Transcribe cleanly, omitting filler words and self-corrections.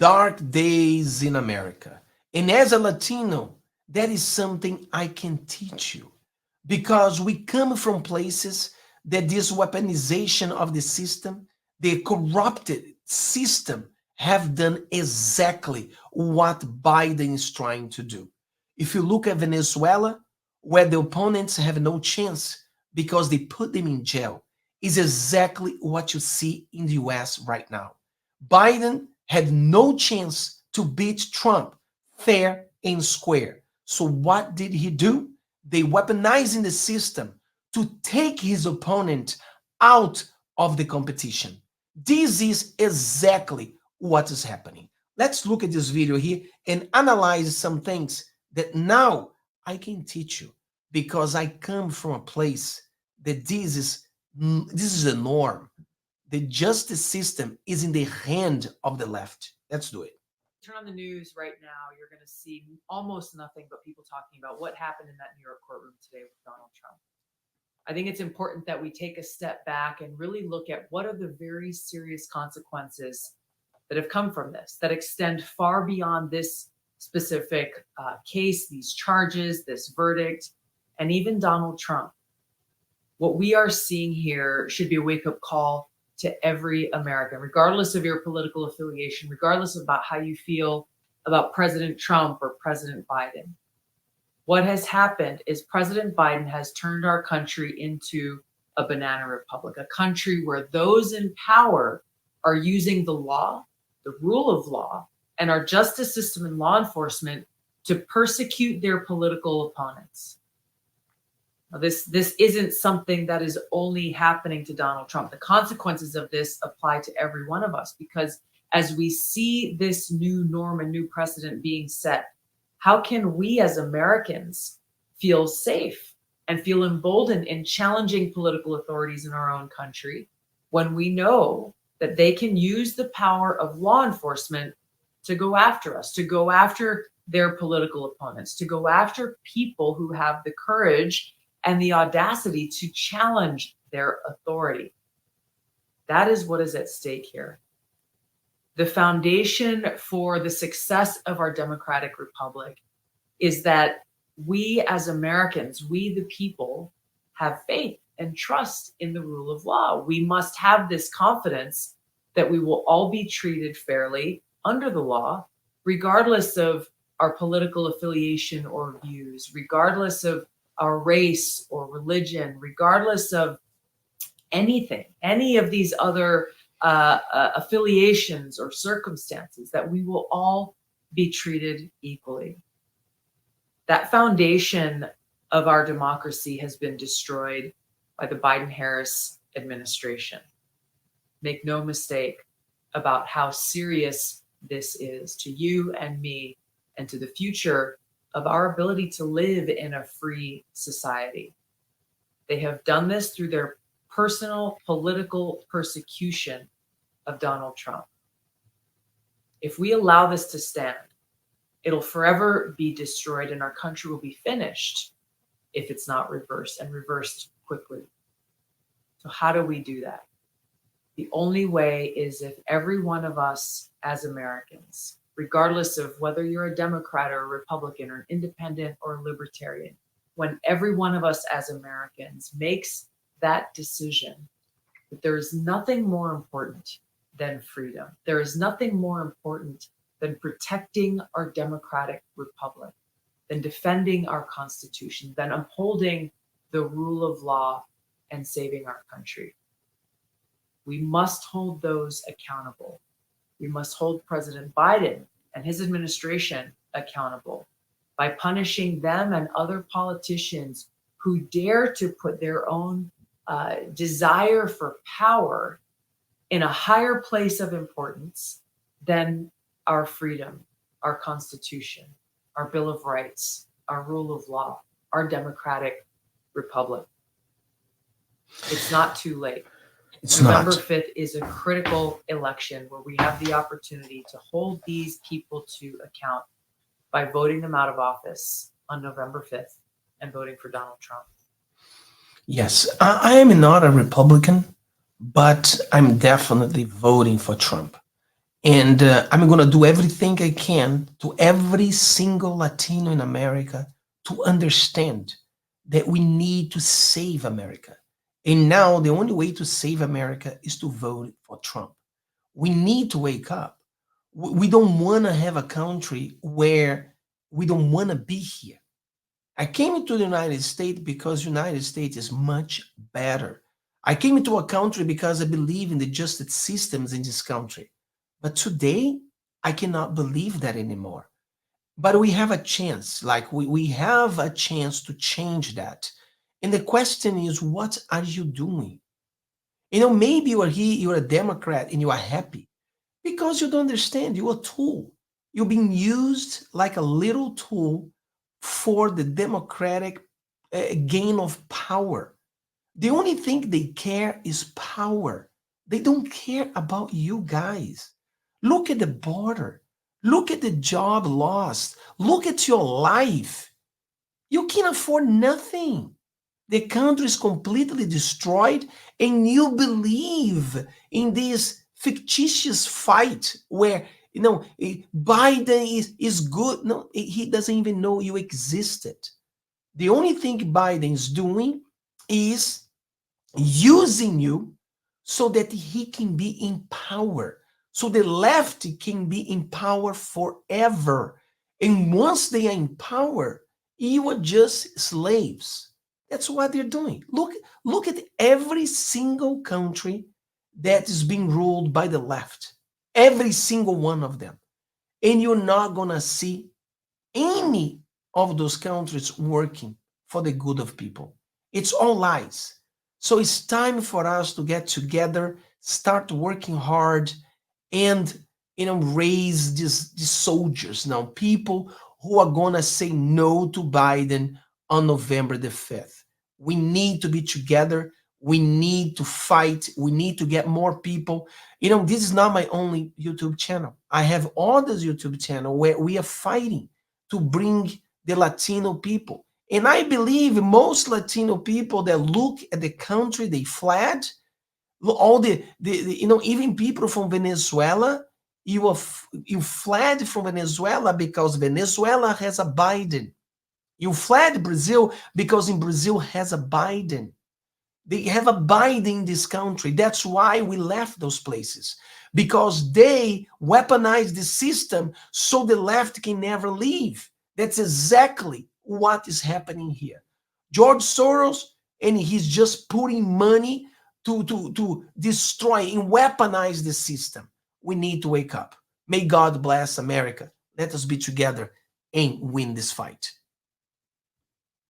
dark days in America. And as a Latino, that is something I can teach you because we come from places that this weaponization of the system, the corrupted system, have done exactly what Biden is trying to do. If you look at Venezuela, where the opponents have no chance because they put them in jail, is exactly what you see in the US right now. Biden had no chance to beat Trump fair and square. So what did he do? They weaponizing the system to take his opponent out of the competition. This is exactly what is happening. Let's look at this video here and analyze some things that now I can teach you because I come from a place that this is a norm. The justice system is in the hand of the left. Let's do it. Turn on the news right now, you're going to see almost nothing but people talking about what happened in that New York courtroom today with Donald Trump. I think it's important that we take a step back and really look at what are the very serious consequences that have come from this, that extend far beyond this specific case, these charges, this verdict, and even Donald Trump. What we are seeing here should be a wake-up call to every American, regardless of your political affiliation, regardless about how you feel about President Trump or President Biden. What has happened is President Biden has turned our country into a banana republic, a country where those in power are using the law, the rule of law, and our justice system and law enforcement to persecute their political opponents. Now, this isn't something that is only happening to Donald Trump. The consequences of this apply to every one of us because as we see this new norm and new precedent being set, how can we as Americans feel safe and feel emboldened in challenging political authorities in our own country when we know that they can use the power of law enforcement to go after us, to go after their political opponents, to go after people who have the courage and the audacity to challenge their authority? That is what is at stake here. The foundation for the success of our democratic republic is that we as Americans, we the people, have faith and trust in the rule of law. We must have this confidence that we will all be treated fairly under the law, regardless of our political affiliation or views, regardless of our race or religion, regardless of anything, any of these other affiliations or circumstances, that we will all be treated equally. That foundation of our democracy has been destroyed by the Biden-Harris administration. Make no mistake about how serious this is to you and me and to the future of our ability to live in a free society. They have done this through their personal political persecution of Donald Trump. If we allow this to stand, it'll forever be destroyed and our country will be finished if it's not reversed and reversed quickly. So how do we do that? The only way is if every one of us as Americans, regardless of whether you're a Democrat or a Republican or an independent or a libertarian, when every one of us as Americans makes that decision that there is nothing more important than freedom. There is nothing more important than protecting our democratic republic, than defending our Constitution, than upholding the rule of law and saving our country. We must hold those accountable. We must hold President Biden and his administration accountable by punishing them and other politicians who dare to put their own desire for power in a higher place of importance than our freedom, our Constitution, our Bill of Rights, our rule of law, our democratic republic. It's not too late. November 5th is a critical election where we have the opportunity to hold these people to account by voting them out of office on November 5th and voting for Donald Trump. Yes, I am not a Republican, but I'm definitely voting for Trump. And I'm going to do everything I can to every single Latino in America to understand that we need to save America. And now the only way to save America is to vote for Trump. We need to wake up. We don't want to have a country where we don't want to be here. I came to the United States because United States is much better. I came into a country because I believe in the justice systems in this country. But today, I cannot believe that anymore. But we have a chance, like we have a chance to change that. And the question is, what are you doing? Maybe you are here, you're a Democrat and you are happy because you don't understand. You're a tool. You're being used like a little tool for the democratic gain of power. The only thing they care is power. They don't care about you guys. Look at the border. Look at the job lost. Look at your life. You can afford nothing. The country is completely destroyed, and you believe in this fictitious fight where Biden is good. No, he doesn't even know you existed. The only thing Biden is doing is using you so that he can be in power, so the left can be in power forever. And once they are in power, you are just slaves. That's what they're doing. Look at every single country that is being ruled by the left. Every single one of them. And you're not going to see any of those countries working for the good of people. It's all lies. So it's time for us to get together, start working hard, and raise these soldiers now, people who are gonna say no to Biden on November the 5th. We need to be together. We need to fight. We need to get more people. This is not my only YouTube channel. I have others YouTube channel where we are fighting to bring the Latino people. And I believe most Latino people that look at the country they fled, all even people from Venezuela, you fled from Venezuela because Venezuela has a Biden. You fled Brazil because in Brazil has a Biden. They have a Biden in this country. That's why we left those places, because they weaponized the system so the left can never leave. That's exactly what is happening here. George Soros, and he's just putting money to destroy and weaponize the system. We need to wake up. May God bless America. Let us be together and win this fight.